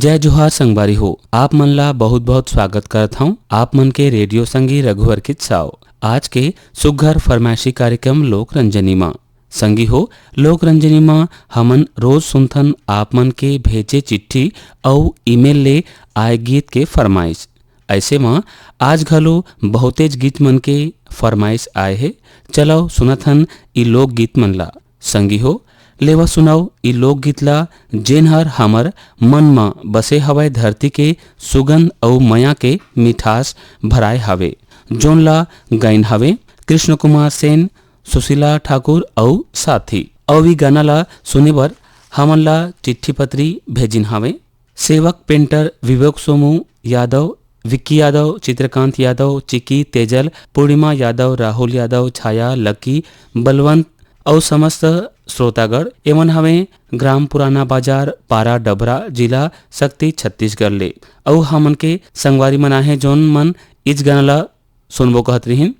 जय जोहार संगवारी हो। आप मन ला बहुत बहुत स्वागत करत हूँ आप मन के रेडियो संगी रघुवर कित्साव। आज के सुघर फरमाइशी कार्यक्रम लोक रंजनी माँ संगी हो। लोक रंजनी माँ हमन रोज सुनथन आप मन के भेजे चिट्ठी और ईमेल ले आए गीत के फरमाइश। ऐसे माँ आज घलो बहुतेज गीत मन के फरमाइश आए है। चलो सुनथन ई लोक गीत मन ला। संगी हो लेवा सुनाओ ई लोकगीत ला जेन हर हमर मन में बसे हवय धरती के सुगंध और मया के मिठास भराए हवे। जोन ला गाइन हवे कृष्ण कुमार सेन, सुशीला ठाकुर और साथी। और भी गाना ला सुने बर हमन ला चिट्ठी पत्री भेजिन हवे। सेवक पेंटर विवेक सोमू यादव, विक्की यादव, चित्रकांत यादव, चिकी तेजल, पूर्णिमा यादव, राहुल यादव, छाया, लकी, बलवंत और समस्त श्रोतागढ़ एवं हमें ग्राम पुराना बाजार, पारा डबरा, जिला शक्ति छत्तीसगढ़ ले। और हमन के संगवारी मना है जोन मन इस गाना ला सुनबो कहत रहीन।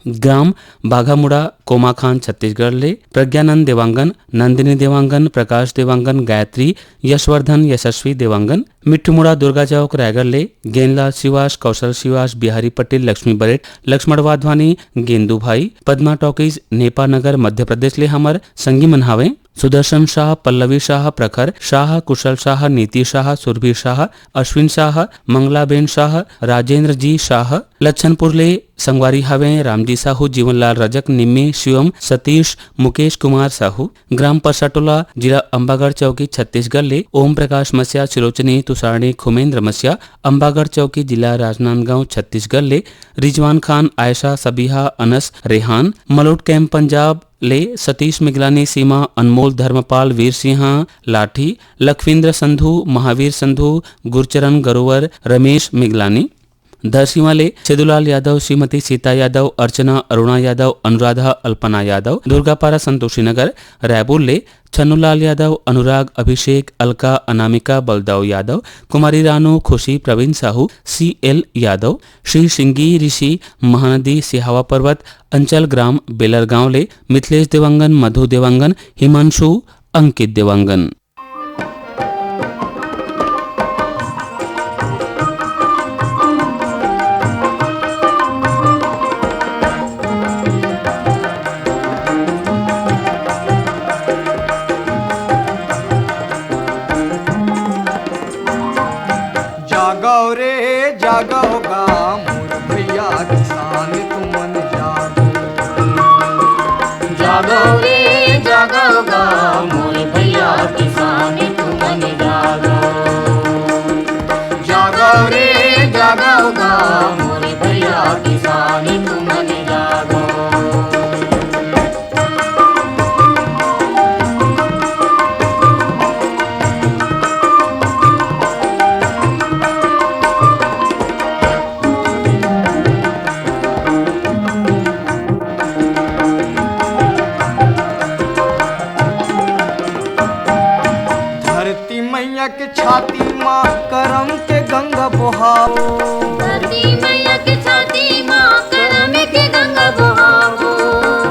ग्राम बाघामुड़ा, कोमाखान छत्तीसगढ़ ले प्रज्ञानंद देवांगन, नंदिनी देवांगन, प्रकाश देवांगन, गायत्री, यशवर्धन, यशस्वी देवांगन, मिठ्ठूमुड़ा दुर्गा चौक रायगढ़ ले गेंदलाल शिवास, कौशल शिवास, बिहारी पटेल, लक्ष्मी बरेट, लक्ष्मण वाधवानी, गेंदू भाई, पद्मा टॉकीज, नेपा नगर मध्य प्रदेश ले हमर संगी मन हावे। सुदर्शन शाह, पल्लवी शाह, प्रखर शाह, कुशल शाह, नीति शाह, सुरभि शाह, अश्विन शाह, मंगलाबेन शाह, राजेंद्र जी शाह। लच्छनपुर ले संगवारी हवे रामजी साहू, जीवनलाल रजक, निम्मी, शिवम, सतीश, मुकेश कुमार साहू। ग्राम परसाटोला, जिला अंबागढ़ चौकी छत्तीसगढ़ ले ओम प्रकाश मस्या, सुलोचनी तुषारणी, खुमेंद्र मस्या, अंबागढ़ चौकी जिला राजनांदगांव छत्तीसगढ़ ले रिजवान खान, आयशा, सबीहा, अनस, रेहान। मलोट कैंप पंजाब ले सतीश मिगलानी, सीमा, अनमोल, धर्मपाल, वीर सिंह लाठी, लखविंद्र संधू, महावीर संधू, गुरचरण गरोवर, रमेश मिगलानी। धरसीवा ले छेदुलाल यादव, श्रीमती सीता यादव, अर्चना, अरुणा यादव, अनुराधा, अल्पना यादव। दुर्गापारा संतोषी नगर रायपुर ले छन्नूलाल यादव, अनुराग, अभिषेक, अलका, अनामिका, बलदाव यादव, कुमारी रानू, खुशी, प्रवीण साहू, CL यादव। श्री सिंगी ऋषि, महानदी, सिहावा पर्वत, अंचल ग्राम बेलरगांव ले मिथिलेश देवांगन, मधु देवांगन, हिमांशु, अंकित देवांगन। जागो गा मोर भैया किसान तुमन जागो। जागो रे जागो गा मोर भैया किसान तुमन जागो। जागो रे जागो गा मोर भैया किसान तुमन जागो। के छाती माँ करम के गंगा बहाओ। धरती मैया के छाती माँ करम के गंगा बहाओ।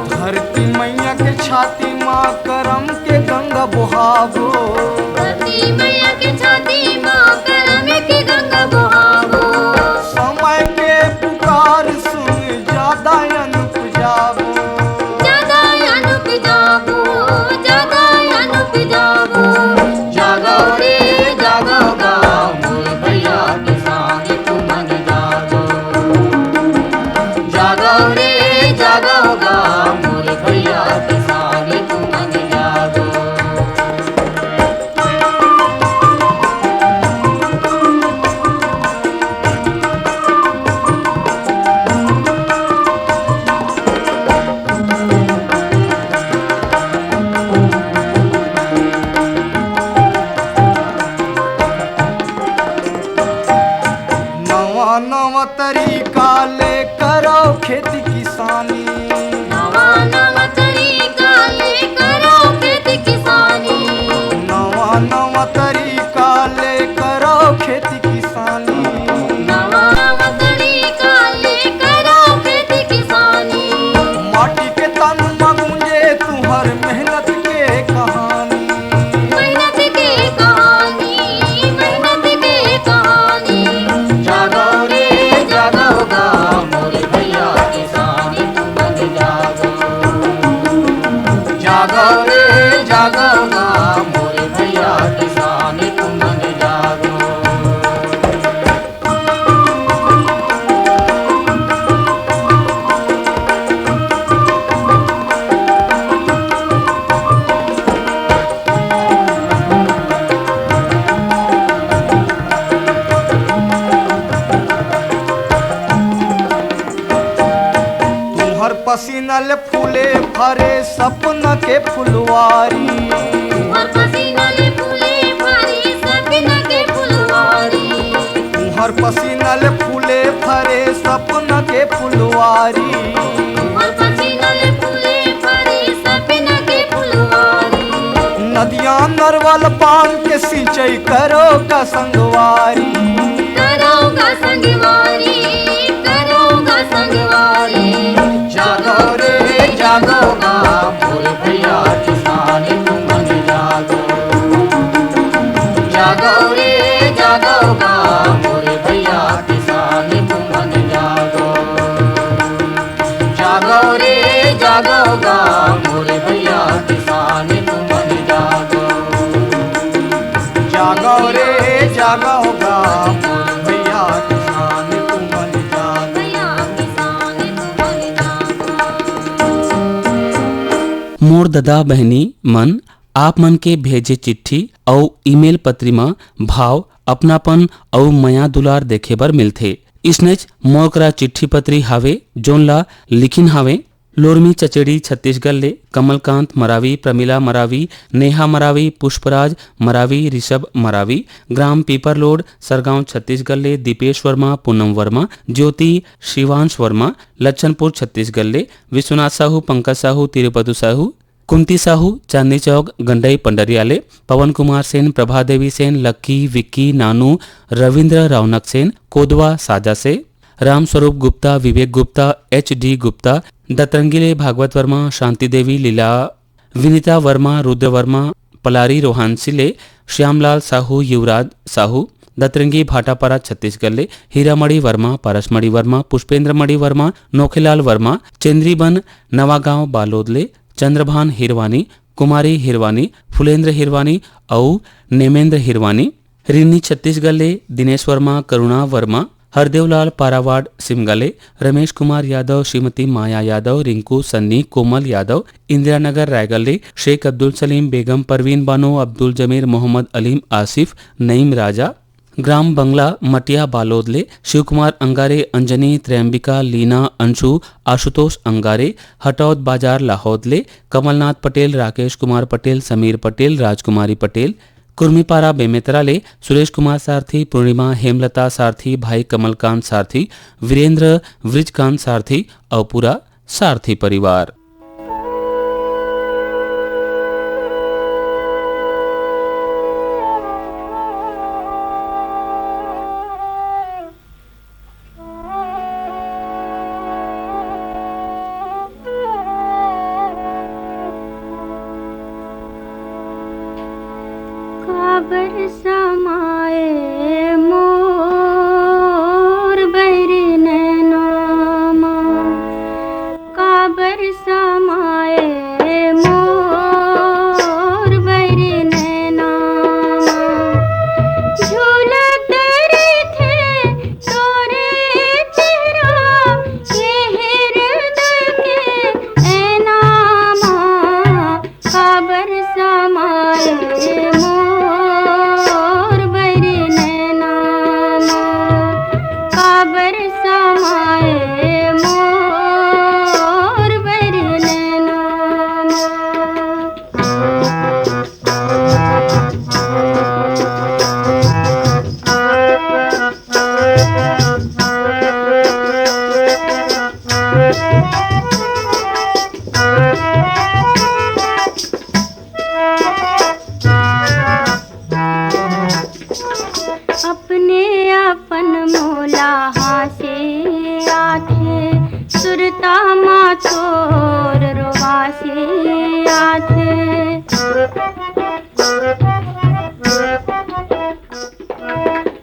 धरती मैया के छाती माँ करम के गंगा बहाओ। धरती मैया के छाती माँ करम के गंगा बहाओ। समय के पुकार सुन ज्यादा अनुप जाबो। ज्यादा अनुप जाबो, ज्यादा अनुप जाबो। जागो रे जागो गा मोर भैया किसान तुमन जागो। जागो रे जागो गा मोर भैया किसान तुमन जागो। नवा नवा तरीका ले करो खेती किसानी। नवा नवा तरीका ले करो खेती किसानी। नवा नवा तरीका ले करो खेती किसानी। नवा नवा तरीका ले करो खेती किसानी। माटी के तन में गूंजे तुहर मेहनत के कहानी। मेहनत के कहानी, मेहनत के पसीनल फूले भरे सपन के फुलवारी। तुहर पसीनल फूले भरे सपन के फुलवारी। तुहर पसीनल फूले भरे सपन के फुलवारी। तुहर पसीनल फूले भरे सपन के फुलवारी। नदियां नरवल बांध के सिंचाई करो का संगवारी। करोगा संगवारी, करोगा संगवारी। जागो रे जागोगा मोर भैया किसान तुमन जागो। जागो रे जागोगा मोर भैया किसान तुमन जागो। जागो रे जागोगा मोर भैया किसान तुमन जागो। जागो रे जागोगा मोर भैया किसान तुमन जागो। भैया किसान तुमन जागो। मोर ददा बहनी मन आप मन के भेजे चिट्ठी और ईमेल पत्री में भाव अपनापन और मया दुलार देखे बर मिलथे। इसनेच मोर करा चिट्ठी पत्री हावे जोन ला लिखिन हावे लोरमी चचेड़ी छत्तीसगढ़ ले कमलकांत मरावी, प्रमिला मरावी, नेहा मरावी, पुष्पराज मरावी, ऋषभ मरावी, ग्राम पीपरलोड सरगांव छत्तीसगढ़ ले दीपेश वर्मा, पूनम वर्मा, ज्योति शिवांश वर्मा, लच्छनपुर छत्तीसगढ़ ले विश्वनाथ साहू, पंकज साहू, तिरुपति साहू, कुंती साहू, चांदनी चौक गंडई पंडरियाले, पवन कुमार सेन, प्रभा देवी सेन, लक्की, विक्की, नानू, रविंद्र रौनक सेन, कोदवा साजा से, राम स्वरूप गुप्ता, विवेक गुप्ता, HD गुप्ता, दतरंगीले भागवत वर्मा, शांति देवी, लीला, विनीता वर्मा, रुद्र वर्मा, पलारी रोहानसी ले, श्यामलाल साहू, युवराज साहू, दतरंगी भाटापारा छत्तीसगढ़ ले, हीरामणि वर्मा, पारसमणि वर्मा, पुष्पेंद्र मणि वर्मा, नोखेलाल वर्मा, चंद्रीबन नवागांव बालोद ले, चंद्रभान हिरवानी, कुमारी हिरवानी, फुलेंद्र हिरवानी और नेमेंद्र हिरवानी, रिन्नी छत्तीसगढ़ ले, दिनेश वर्मा, करुणा वर्मा, हरदेवलाल पारावाड़ सिमगले, रमेश कुमार यादव, श्रीमती माया यादव, रिंकू सन्नी, कोमल यादव, इंदिरा नगर रायगढ़ ले, शेख अब्दुल सलीम, बेगम परवीन बानो, अब्दुल जमीर, मोहम्मद अलीम आसिफ, नईम राजा, ग्राम बंगला मटिया बालोद ले, शिव कुमार अंगारे, अंजनी, त्रयंबिका, लीना, अंशु, आशुतोष अंगारे, हटौद बाजार लाहौद ले, कमलनाथ पटेल, राकेश कुमार पटेल, समीर पटेल, राजकुमारी पटेल, कुर्मीपारा बेमेतरा ले, सुरेश कुमार सारथी, पूर्णिमा हेमलता सारथी, भाई कमलकांत सारथी, वीरेंद्र वृजकांत सारथी और पूरा सारथी परिवार। काबर समाए मोर बैरी नैनामा, काबर समाए मोर बैरी नैनामा, झूलत थे तोरे चेहरा ये हृदय के ऐनामा, काबर समाए मोर बैरी नैनामा, काबर समाए मोर बैरी नैनामा। अपने अपन मोला हासे आथे, सुरता मा तोर रोवासे आथे,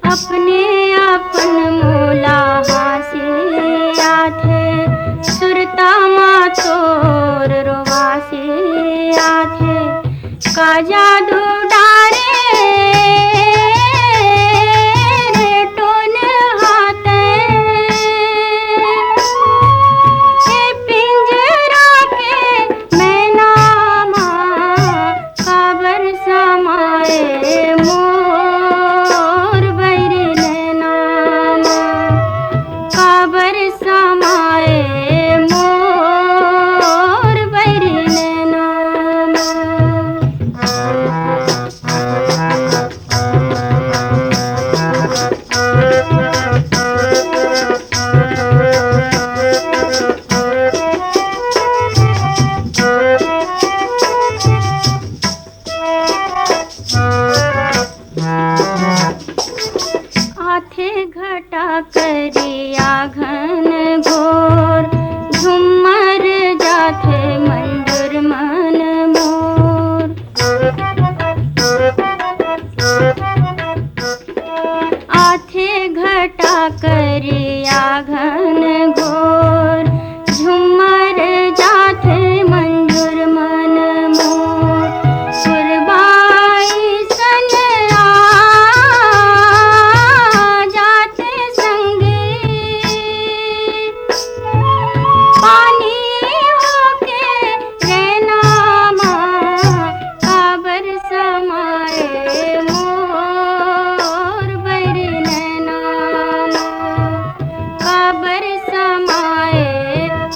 अपने अपन मोला हासे आथे, सुरता मा तोर रोवासे आथे, का जादू डारे मोर आघन घोर झुमर जाथे मंजूर मन मोर सुरबाई सन आ जाते संगी पानी होके रहना माँ काबर समाए मोर बर नैना काबर समाए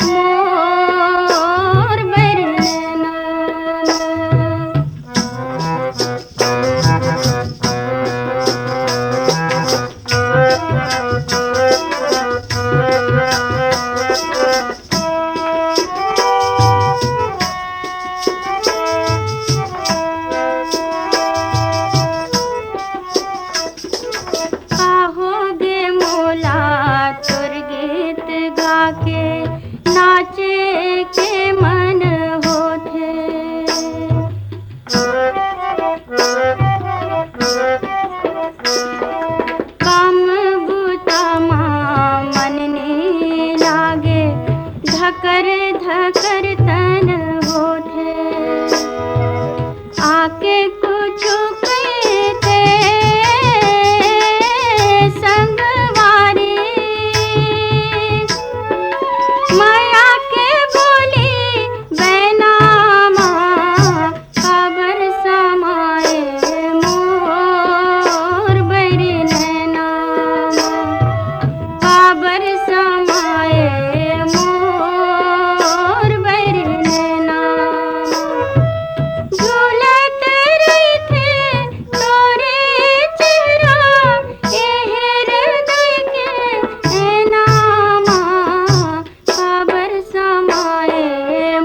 मोर बर नैना। काहोगे मोला तुर गीत गाके नाचे के मन होथे काम बूता माँ मन ने लागे धकर धकर तन होथे आके कुछ कहते संगवारी माया के बोली बैना माँ काबर समाए मोर बर नैना काबर समाए मोर बर नैना झूलत रही थे तोरे चेहरा ए हृदय के ऐना माँ काबर समाए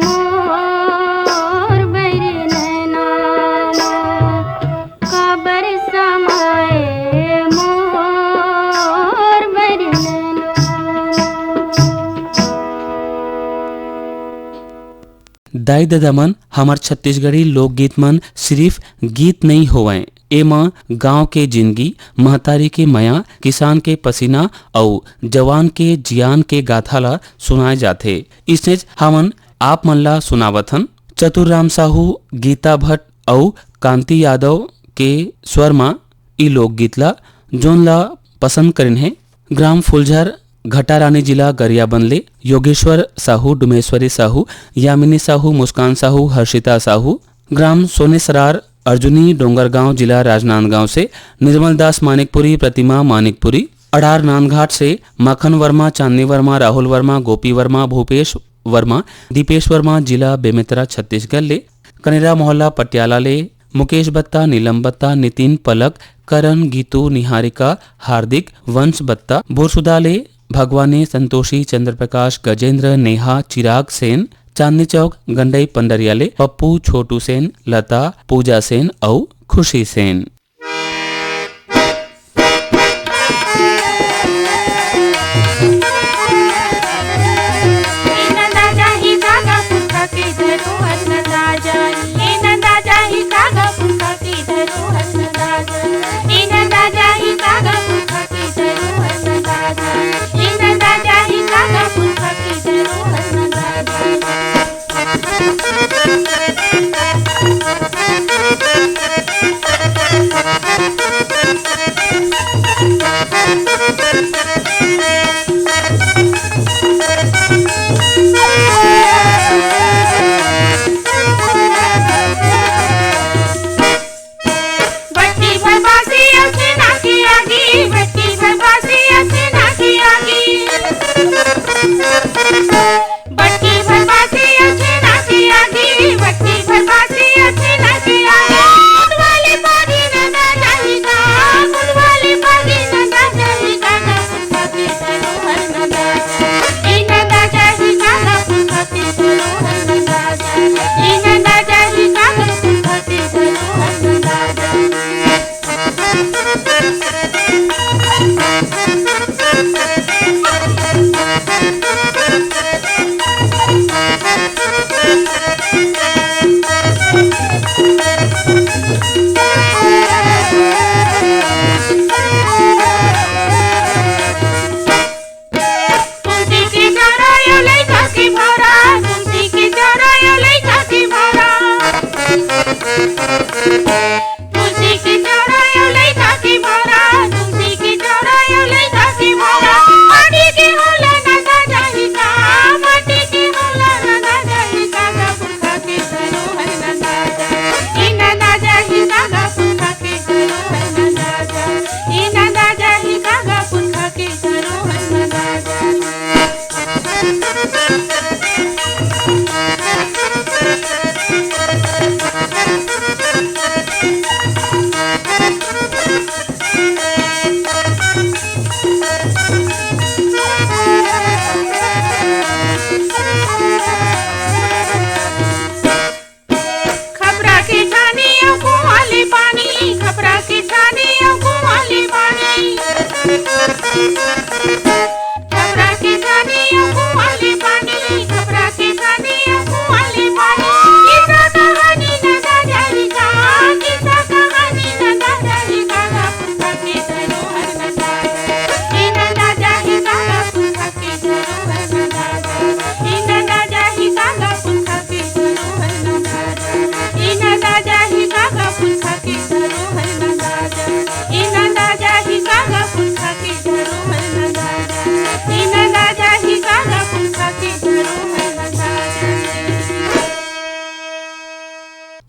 मोर बर नैना काबर समाए मोर बर नैना। दाई ददा मन हमार छत्तीसगढ़ी लोकगीत मन सिर्फ गीत नहीं होवें, एमा गांव के जिंदगी, महतारी के मया, किसान के पसीना और जवान के जियान के गाथा ला सुनाए जाथे। इसने हमन आप मन ला सुनावथन चतुर राम साहू, गीता भट्ट और कांति यादव के स्वर मा ई लोकगीत ला जोन ला पसंद करिन है ग्राम फुलझर घटारानी जिला गरियाबंद ले योगेश्वर साहू, डुमेश्वरी साहू, यामिनी साहू, मुस्कान साहू, हर्षिता साहू, ग्राम सोनेसरार अर्जुनी डोंगरगांव जिला राजनांदगांव से निर्मल दास मानिकपुरी, प्रतिमा मानिकपुरी, अडार नांदघाट से मखन वर्मा, चांदनी वर्मा, राहुल वर्मा, गोपी वर्मा, भूपेश वर्मा, दीपेश वर्मा, जिला बेमेतरा छत्तीसगढ़ ले कनेरा मोहल्ला पटियाला ले मुकेश बत्ता, नीलम बत्ता, नितिन पलक, करण, गीतू, निहारिका, हार्दिक, वंश बत्ता, बोरसुदा ले भगवानी, संतोषी, चंद्रप्रकाश, गजेंद्र, नेहा, चिराग सेन, चांदनी चौक गंडई पंडरियाले, पप्पू, छोटू सेन, लता, पूजा सेन और खुशी सेन। खबरा के छानी कुआली पानी, खबरा के छानी कुआली पानी, खबरा के छानी कुआली पानी, खबरा के छानी कुआली पानी। किस्सा कहानी नदा जारी का, किस्सा कहानी नदा जारी का, पुस्तक के धरोहर नदा, इन नदा जाही का, पुस्तक के धरोहर नदा, इन नदा जाही का, पुस्तक के धरोहर नदा, इन नदा जाही का, पुस्तक के धरोहर नदा, इन नदा जाही का, पुस्तक के धरोहर नदा, इन नदा जाही का, पुस्तक के धरोहर नदा।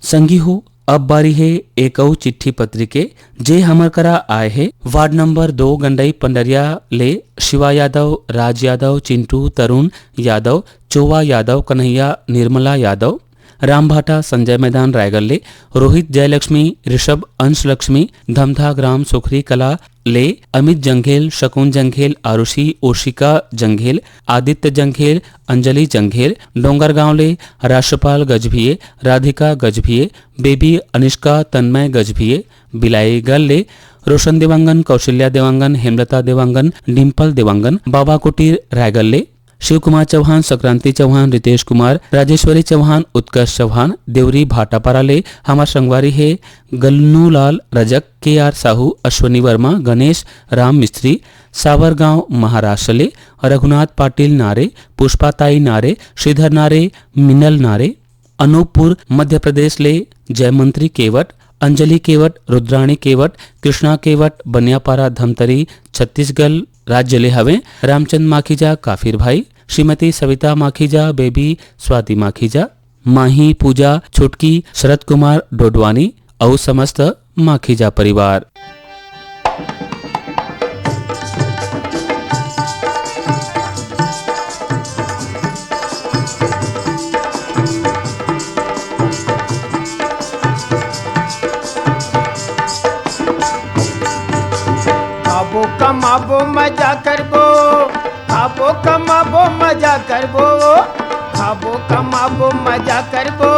संगी हो अब बारी है एक और चिट्ठी पत्री के जे हमर करा आए है वार्ड नंबर 2 गंडई पंडरिया ले शिवा यादव, राज यादव, चिंटू, तरुण यादव, चोवा यादव, कन्हैया, निर्मला यादव, रामभाटा, संजय मैदान रायगढ़ ले रोहित, जयलक्ष्मी, ऋषभ, अंश लक्ष्मी, धमधा ग्राम सुखरी कला ले अमित जंघेल, शकुन जंघेल, आरुषि, ओशिका जंघेल, आदित्य जंघेल, अंजलि जंघेल, डोंगरगांव ले राष्ट्रपाल गजभिये, राधिका गजभिये, बेबी अनिष्का, तन्मय गजभिये, बिलाईगढ़ ले रोशन देवांगन, कौशल्या देवांगन, हेमलता देवांगन, डिम्पल देवांगन, बाबा कुटीर रायगढ़ ले शिव कुमार चौहान, संक्रांति चौहान, रितेश कुमार, राजेश्वरी चौहान, उत्कर्ष चौहान, देवरी भाटापारा ले हमार संगवारी है गन्नूलाल रजक, KR साहू, अश्वनी वर्मा, गणेश राम मिस्त्री, सावरगांव महाराष्ट्र ले रघुनाथ पाटिल नारे, पुष्पाताई नारे, श्रीधर नारे, मिनल नारे, अनूपपुर मध्य प्रदेश ले जयमंत्री केवट, अंजलि केवट, रुद्राणी केवट, कृष्णा केवट, बनियापारा धमतरी छत्तीसगढ़ राज्य ले हवे रामचंद माखीजा, काफिर भाई, श्रीमती सविता माखीजा, बेबी स्वाति माखीजा, माही पूजा, छुटकी, शरद कुमार डोडवानी और समस्त माखीजा परिवार। खाबो कमाबो मजा करबो, खाबो कमाबो मजा करबो, खाबो कमाबो मजा करबो,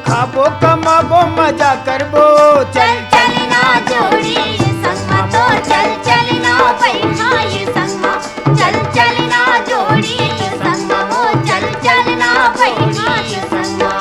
खाबो कमाबो मजा करबो। चल चलना जोड़ी ये संगमा, तो चल चलना पैहा ये संगमा, चल चलना जोड़ी ये संगमा, वो चल चलना पैहा ये संगमा।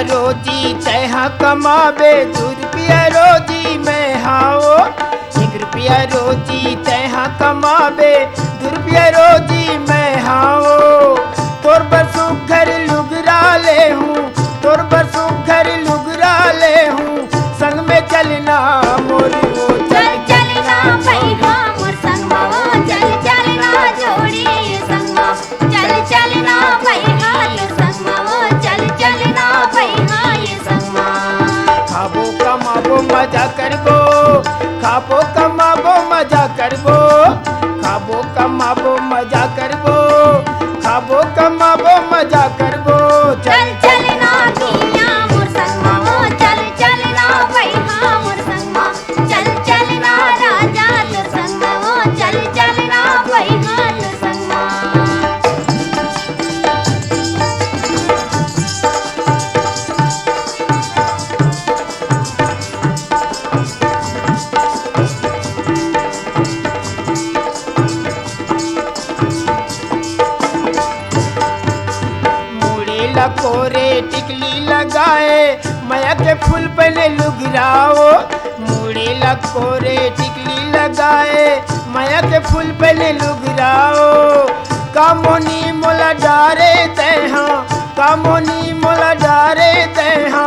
रोजी तैहा कमाबे, 2 रुपया रोजी मैं हाओ। 1 रुपया रोजी तैहा कमाबे, 2 रुपया रोजी मैं हाओ। तोर बरसों घर लुगरा ले हूँ, तोर बरसों घर लुगरा ले हूँ, संग में चलना मोरी वो चल चलना पैहा मोर संगमा, वो चल चलना जोड़ी ये संगमा, चल चलना पैहा ये संगमा, वो चल चलना पैहा ये संगमा। खाबो कमाबो मजा करबो, खाबो कमाबो मजा करबो, खाबो कमाबो मजा करबो, खाबो कमाबो मजा करबो। चल चलना किया मोर संगमा, वो चल चलना पैहा मोर संगमा, चल चलना राजा तो संगमा, वो चल चलना पैहा तो संगमा। कोरे टिकली लगाए, माया के फूल पहले लुगराओ। मुड़े कोरे टिकली लगाए, माया के फूल पहले लुगराओ। कामोनी मोला डारे तैहा, कामोनी मोला डारे तैहा,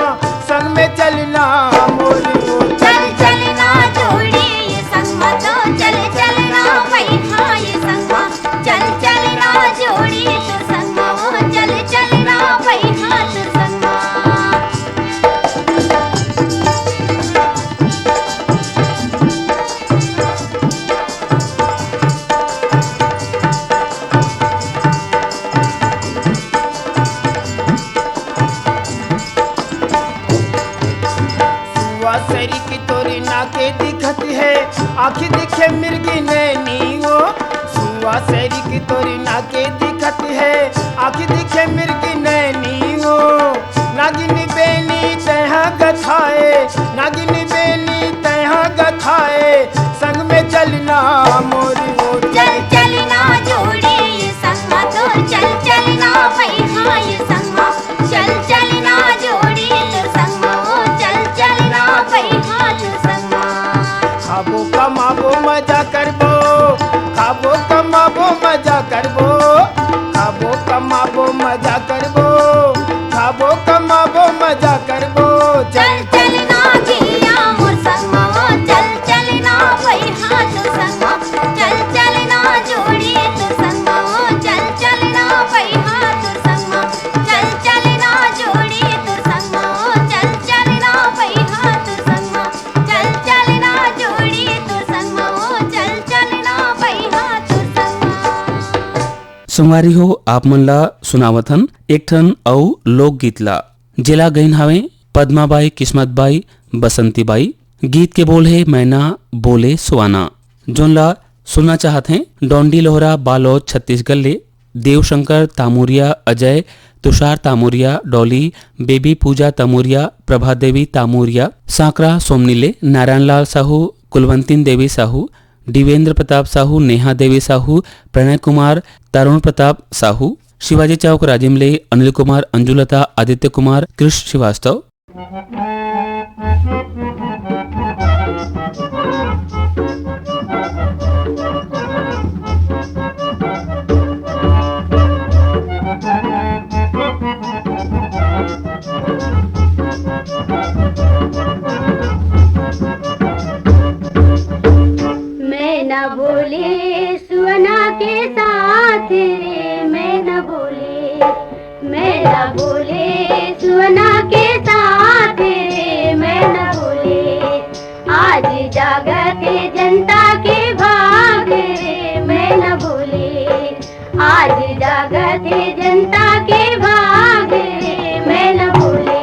संग में चलना मोरी वो चल चलना जोड़ी ये संगमा, तो चल चलना पैहा ये संगमा। बासेरी की तोरी नाके दिखत है, आँख दिखे मिर्गी नैनी हो। नागिन बेनी तहाँ गथाए, नागिन बेनी तहाँ गथाए, संग में चलना मोरी ओर। चल चलना जोड़ी ये संगमा तो चल चलना पैहा ये संगमा, चल चलना जोड़ी तो संगमा ओ चल चलना पैहा तो संगमा। खाबो कमाबो मजा करबो, खाबो कमाबो मजा करबो, खाबो कमाबो मजा करबो, खाबो कमाबो मजा करबो। चल चलना जिया मोर संगमा ओ चल चलना पैहा तो संगमा, चल चलना जोड़ी तो संगमा ओ चल चलना पैहा तो संगमा, चल चलना जोड़ी तो संगमा ओ चल चलना पैहा तो संगमा, चल चलना जोड़ी तो संगमा ओ चल चलना पैहा तो संगमा। संगवारी हो आप मन ला सुनावथन एक ठन अउ लोकगीत ला, जिला गईन हवे पद्माबाई, किस्मतबाई, बसंतीबाई। गीत के बोल है मैना बोले सुआना, जोन ला सुनना चाहत हैं डोंडी लोहरा बालोद छत्तीसगढ़ ले देवशंकर तामुरिया, अजय तुषार तामुरिया, डॉली बेबी, पूजा तामुरिया, प्रभा देवी तामुरिया, सांकरा सोमनीले, नारायणलाल साहू, कुलवंतीन देवी साहू, दिवेंद्र प्रताप साहू, नेहा देवी साहू, प्रणय कुमार, तरुण प्रताप साहू, शिवाजी चौक राजिमले, अनिल कुमार, अंजुलता, आदित्य कुमार, कृष श्रीवास्तव। मैं न बोले सुवना के साथ रे, मैं न बोले, मैं न बोले सुवना के साथ रे, मैं न बोले आज जागत जनता के भाग रे, मैं न बोले आज जागत जनता के भाग रे, मैं न बोले।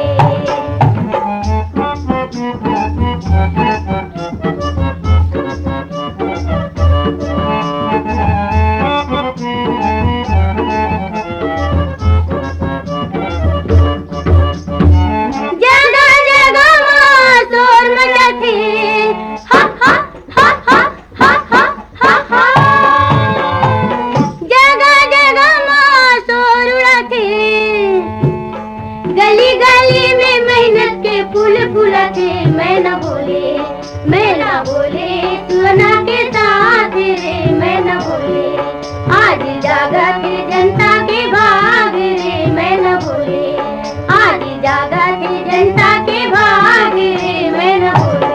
गली गली में मेहनत के फूल फूला थे, मैं न बोले, मैं न बोले सुवना के साथ रे, मैं न बोले आज जागत जनता के भाग रे, मैं न बोले आज जागत जनता के भाग रे, मैं न बोले।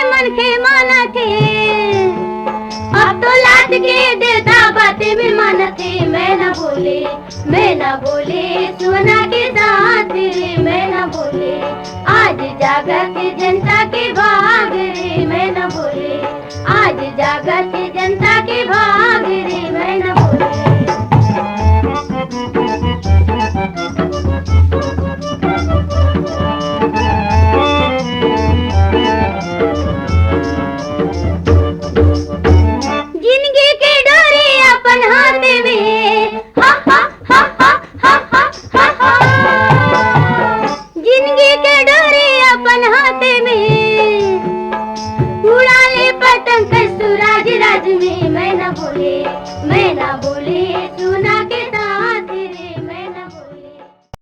मन के माना के देवता बातें में मानते, मैं न बोले सुवना के साथ रे, मैं न बोले आज जागत जनता के भाग रे, मैं न बोले आज जागत जनता के भाग रे, मैं न बोले। जिंदगी के डोरे अपन हाथ में, हा हा हा हा हा हा हा हा। जिंदगी के डोरे अपन हाथ में, उड़ा ले पतंग सुराज राज में, मैं न बोले सुना के साथ रे, मैं न बोले।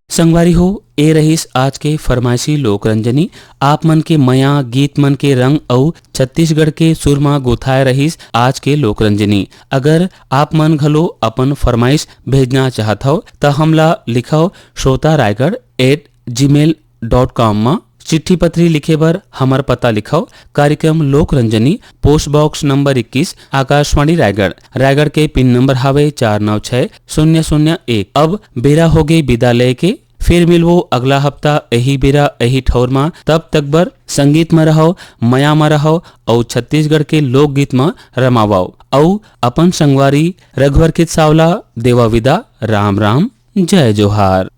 संगवारी हो, ए रहीस आज के फरमाइशी लोक रंजनी। आप मन के मया गीत मन के रंग और छत्तीसगढ़ के सुरमा गुथाए रहीस आज के लोक रंजनी। अगर आप मन घलो अपन फरमाइश भेजना चाहत हो तो हमला लिखाओ shrotaraigarh@gmail.com में। चिट्ठी पत्री लिखे बर हमार पता लिखाओ, कार्यक्रम लोक Ranjani, post box number 21, Akashvani Raigarh के पिन नंबर हावे 496001। अब बेरा हो गई विद्यालय के, फिर मिलवो अगला हफ्ता यही बेरा यही ठौर में। तब तक बर संगीत में रहो, मया में रहो और छत्तीसगढ़ के लोकगीत में रमावाओ। और अपन संगवारी रघुवर कित सावला देवा विदा। राम राम, जय जोहार।